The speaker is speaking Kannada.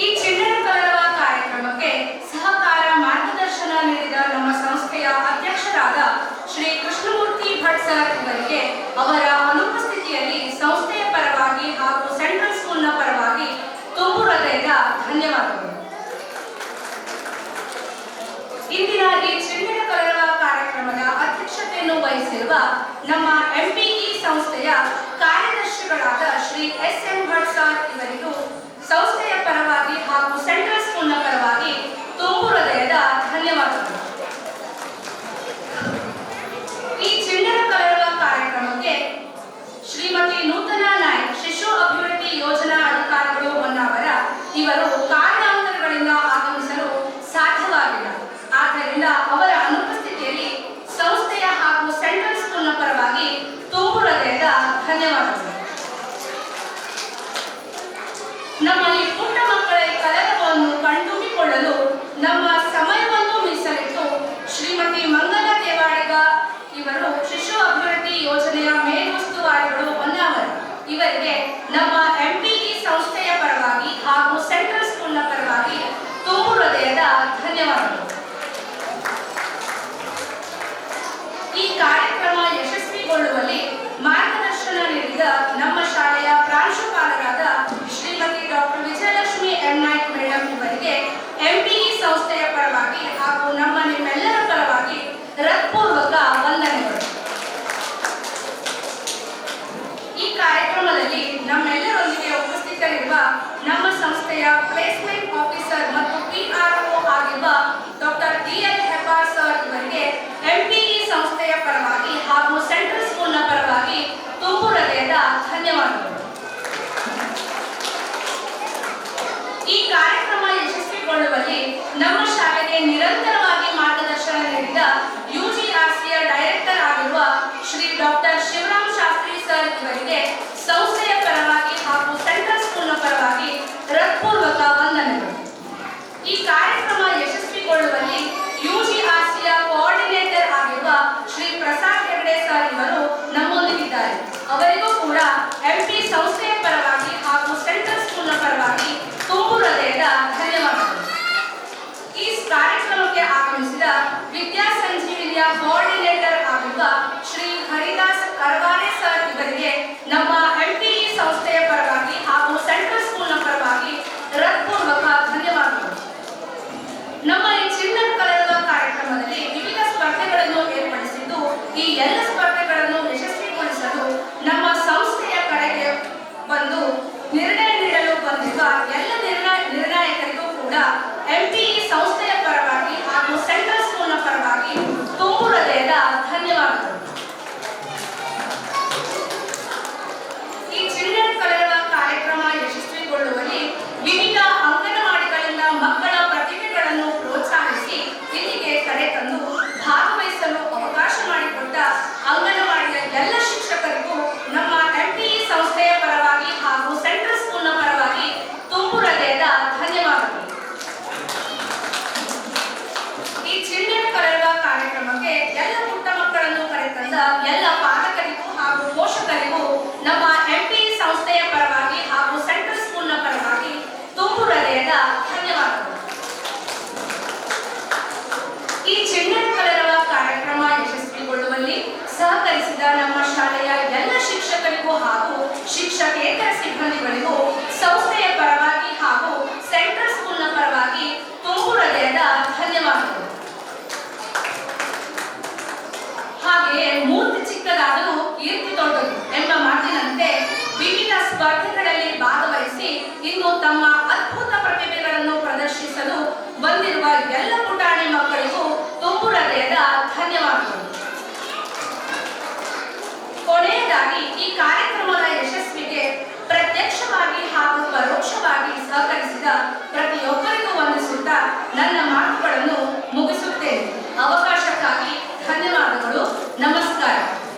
ಈ ಚಿಣ್ಣರ ಕಲರವ ಕಾರ್ಯಕ್ರಮಕ್ಕೆ ಸಹಕಾರ ಮಾರ್ಗದರ್ಶನ ನೀಡಿದ ನಮ್ಮ ಸಂಸ್ಥೆಯ ಅಧ್ಯಕ್ಷರಾದ ಶ್ರೀ ಕೃಷ್ಣಮೂರ್ತಿ ಭಟ್ ಸರ್ ಇವರಿಗೆ ಅವರ ಅನುಪಸ್ಥಿತಿಯಲ್ಲಿ ಸಂಸ್ಥೆಯ ಪರವಾಗಿ ಹಾಗೂ ಸೆಂಟ್ರಲ್ ಸ್ಕೂಲ್ನ ಪರವಾಗಿ ತುಂಬು ಹೃದಯದ ಧನ್ಯವಾದಗಳು. ಇಂದಿನ ಈ ಚಿಣ್ಣರ ಕಲರವ ಕಾರ್ಯಕ್ರಮದ ಅಧ್ಯಕ್ಷತೆಯನ್ನು ವಹಿಸಿರುವ ನಮ್ಮ ಎಂಪಿಇ ಸಂಸ್ಥೆಯ ಕಾರ್ಯದರ್ಶಿಗಳಾದ ಶ್ರೀ ಎಸ್.ಎಂ. ಭಟ್ ಸರ್ ಇವರಿಗೂ ಸಂಸ್ಥೆಯ ಪರವಾಗಿ ಹಾಗೂ ಸೆಂಟ್ರಲ್ ಸ್ಕೂಲ್ನ ಪರವಾಗಿ ತುಂಬು ಹೃದಯದ ಧನ್ಯವಾದಗಳು. ಈ ಚಿಣ್ಣರ ಕಲರವ ಕಾರ್ಯಕ್ರಮಕ್ಕೆ ಶ್ರೀಮತಿ ನೂತನ ನಾಯ್ಕ್, ಶಿಶು ಅಭಿವೃದ್ಧಿ ಯೋಜನಾ ಅಧಿಕಾರಿಗಳು ಹೊನ್ನಾವರ ಇವರು ಕಾರಣಾಂತರಗಳಿಂದ ಆಗಮಿಸಲು ಸಾಧ್ಯವಾಗಿಲ್ಲ. ಆದ್ದರಿಂದ ಅವರ ಅನುಪಸ್ಥಿತಿಯಲ್ಲಿ ಸಂಸ್ಥೆಯ ಹಾಗೂ ಸೆಂಟ್ರಲ್ ಸ್ಕೂಲ್ನ ಪರವಾಗಿ ತುಂಬು ಹೃದಯದ ಧನ್ಯವಾದಗಳು. ನಮ್ಮ ಈ ಪುಟ್ಟ ಮಕ್ಕಳ ಕಲರವವನ್ನು ಕಣ್ತುಂಬಿಕೊಳ್ಳಲು ನಮ್ಮ ಸಮಯವನ್ನು ಮೀಸಲಿಟ್ಟು ಶ್ರೀಮತಿ ಮಂಗಲ ದೇವಾಡಿಗ ಇವರು ಶಿಶು ಅಭಿವೃದ್ಧಿ ಯೋಜನೆಯ ಮೇಲುಸ್ತುವಾರಿಗಳು ಹೊನ್ನಾವರ ಇವರಿಗೆ ನಮ್ಮ ಎಂಪಿಇ ಸಂಸ್ಥೆಯ ಪರವಾಗಿ ಹಾಗೂ ಸೆಂಟ್ರಲ್ ಸ್ಕೂಲ್ನ ಪರವಾಗಿ ತುಂಬು ಹೃದಯದ ಧನ್ಯವಾದಗಳು. ಈ ಕಾರ್ಯಕ್ರಮ ಯಶಸ್ವಿಗೊಳ್ಳುವಲ್ಲಿ ಮಾರ್ಗದರ್ಶನ ನೀಡಿದ ನಮ್ಮ ಶಾಲೆಯ ಪ್ರಾಂಶುಪಾಲರಾದ Shrimati doctor Vijayalakshmi M. Naik madam ಇವರಿಗೆ ಎಂಪಿಇ ಸಂಸ್ಥೆಯ ಪರವಾಗಿ ಹಾಗೂ ನಿಮ್ಮೆಲ್ಲರ ಪರವಾಗಿ ಹೃತ್ಪೂರ್ವಕ ವಂದನೆಗಳು. ಈ ಕಾರ್ಯಕ್ರಮದಲ್ಲಿ ನಮ್ಮೆಲ್ಲರೊಂದಿಗೆ ಉಪಸ್ಥಿತರಿರುವ ನಮ್ಮ ಸಂಸ್ಥೆಯ ಪ್ಲೇಸ್ಮೆಂಟ್ ಆಫೀಸರ್ ಮತ್ತು PRO ಆಗಿರುವ ಡಾಕ್ಟರ್ D.L. ಹೆಬ್ಬಾರ್ ಸರ್ ಇವರಿಗೆ ಎಂಪಿಇ ಸಂಸ್ಥೆಯ ಪರವಾಗಿ ಹಾಗೂ ಸೆಂಟ್ರಲ್ ಸ್ಕೂಲ್ನ ಪರವಾಗಿ ತುಂಬು ಹೃದಯದ ಧನ್ಯವಾದಗಳು. ಈ ಕಾರ್ಯಕ್ರಮ ಯಶಸ್ವಿಗೊಳ್ಳುವಲ್ಲಿ ನಮ್ಮ ಶಾಲೆಗೆ ನಿರಂತರವಾಗಿ ಮಾರ್ಗದರ್ಶನ ನೀಡಿದ UGRCಯ ಡೈರೆಕ್ಟರ್ ಆಗಿರುವ ಶ್ರೀ ಡಾಕ್ಟರ್ ಶಿವರಾಮ್ ಶಾಸ್ತ್ರಿ ಸರ್ ಇವರಿಗೆ ಸಂಸ್ಥೆಯ ಪರವಾಗಿ ಹಾಗೂ ಸೆಂಟ್ರಲ್ ಸ್ಕೂಲ್ನ ಪರವಾಗಿ ಹೃತ್ಪೂರ್ವಕ ವಂದನೆಗಳು. ಈ ಕಾರ್ಯಕ್ರಮ ಯಶಸ್ವಿಗೊಳ್ಳುವಲ್ಲಿ UGRCಯ ಕೋಆರ್ಡಿನೇಟರ್ ಆಗಿರುವ ಶ್ರೀ ಪ್ರಸಾದ್ ಹೆಗಡೆ ಸರ್ ಇವರು ನಮ್ಮೊಂದಿಗಿದ್ದಾರೆ. ಅವರಿಗೂ ಕೂಡ ಎಂಪಿ ಸಂಸ್ಥೆಯ ಪರವಾಗಿ ಹಾಗೂ ಸೆಂಟ್ರಲ್ ಸ್ಕೂಲ್ನ ಪರವಾಗಿ ತುಂಬು ಹೃದಯದ ಧನ್ಯವಾದಗಳು. ಈ ಕಾರ್ಯಕ್ರಮಕ್ಕೆ ಆಗಮಿಸಿದ ವಿದ್ಯಾಸಂಜೀವಿನಿಯ ಕೋಆರ್ಡಿನೇಟರ್ ಆಗಿರುವ ಶ್ರೀ ಹರಿದಾಸ್ ಕರವಾರೆ ಸರ್ ಇವರಿಗೆ ನಮ್ಮ ಎಂಪಿಇ ಸಂಸ್ಥೆಯ ಪರವಾಗಿ ಹಾಗೂ ಸೆಂಟ್ರಲ್ ಸ್ಕೂಲ್ನ ಪರವಾಗಿ ಹೃತ್ಪೂರ್ವಕ ಧನ್ಯವಾದಗಳು. ನಮ್ಮ ಈ ಚಿಣ್ಣರ ಕಲರವ ಕಾರ್ಯಕ್ರಮದಲ್ಲಿ ವಿವಿಧ ಸ್ಪರ್ಧೆಗಳನ್ನು ಏರ್ಪಡಿಸಿದ್ದು, ಈ ಎಲ್ಲ ಸ್ಪರ್ಧೆಗಳನ್ನು ಯಶಸ್ವಿಗೊಳಿಸಲು ನಮ್ಮ ಸಂಸ್ಥೆಯ ಕಡೆಗೆ ಬಂದು ನಿರ್ಣಯ ನೀಡಲು ಬಂದಿರುವ ಎಲ್ಲ ನಿರ್ಣಾಯಕರಿಗೂ ಕೂಡ ಎಂಪಿಇ ಸಂಸ್ಥೆಯ ಪರವಾಗಿ ಹಾಗೂ ಸೆಂಟ್ರಲ್ ಸ್ಕೂಲ್ನ ಪರವಾಗಿ ತುಂಬು ಹೃದಯದ ಧನ್ಯವಾದಗಳು. ಈ ಚಿಣ್ಣರ ಕಲರವ ಕಾರ್ಯಕ್ರಮ ಯಶಸ್ವಿಗೊಳ್ಳುವಲ್ಲಿ ವಿವಿಧ ಅಂಗನವಾಡಿಗಳಿಂದ ಮಕ್ಕಳ ಪ್ರತಿಭೆಗಳನ್ನು ಪ್ರೋತ್ಸಾಹಿಸಿ ಇಲ್ಲಿಗೆ ಕರೆತಂದು ಭಾಗವಹಿಸಲು ಅವಕಾಶ ಮಾಡಿಕೊಟ್ಟ ಅಂಗನವಾಡಿಯ ಎಲ್ಲ ಶಿಕ್ಷಕರಿಗೂ ನಮ್ಮ ಎಂಪಿಇ ಸಂಸ್ಥೆಯ ಪರವಾಗಿ ಹಾಗೂ ಸೆಂಟ್ರಲ್ ಸ್ಕೂಲ್ನ ಪರವಾಗಿ ತುಂಬು ಹೃದಯದ ಧನ್ಯವಾದಗಳು. ಈ ಚಿಣ್ಣರ ಕಲರವ ಕಾರ್ಯಕ್ರಮಕ್ಕೆ ಎಲ್ಲ ಪುಟ್ಟ ಮಕ್ಕಳನ್ನು ಕರೆತಂದ ಎಲ್ಲ ಪಾಲಕರಿಗೂ ಹಾಗೂ ಪೋಷಕರಿಗೂ ನಮ್ಮ ಎಂಪಿಇ ಸಂಸ್ಥೆಯ ಪರವಾಗಿ ಹಾಗೂ ಸೆಂಟ್ರಲ್ ಸ್ಕೂಲ್ನ ಪರವಾಗಿ ತುಂಬು ಹೃದಯದ ಧನ್ಯವಾದಗಳು. ಈ ಚಿಣ್ಣರ ಕಲರವ ಕಾರ್ಯಕ್ರಮ ಯಶಸ್ವಿಗೊಳ್ಳುವಲ್ಲಿ ಸಹಕರಿಸಿದ ನಮ್ಮ ಶಾಲೆಯ ಎಲ್ಲ ಶಿಕ್ಷಕರಿಗೂ ಹಾಗೂ ಶಿಕ್ಷಕೇತರ ಸಿಬ್ಬಂದಿಗಳಿಗೂ ಸಂಸ್ಥೆಯ ಪರವಾಗಿ ಹಾಗೂ ಸೆಂಟ್ರಲ್ ಸ್ಕೂಲ್ನ ಪರವಾಗಿ ತುಂಬು ಹೃದಯದ ಧನ್ಯವಾದಗಳು. ಹಾಗೆಯೇ ಮೂರ್ತಿ ಚಿಕ್ಕದಾದರೂ ಕೀರ್ತಿ ದೊಡ್ಡದು ಎಂಬ ಮಾತಿನಂತೆ ವಿವಿಧ ಸ್ಪರ್ಧೆಗಳಲ್ಲಿ ಭಾಗವಹಿಸಿ ಇಂದು ತಮ್ಮ ಅದ್ಭುತ ಪ್ರತಿಭೆಗಳನ್ನು ಪ್ರದರ್ಶಿಸಲು ಬಂದಿರುವ ಎಲ್ಲ ಪುಟಾಣಿ ಮಕ್ಕಳಿಗೂ ತುಂಬು ಹೃದಯದ ಧನ್ಯವಾದಗಳು. ಕೊನೆಯದಾಗಿ ಈ ಕಾರ್ಯ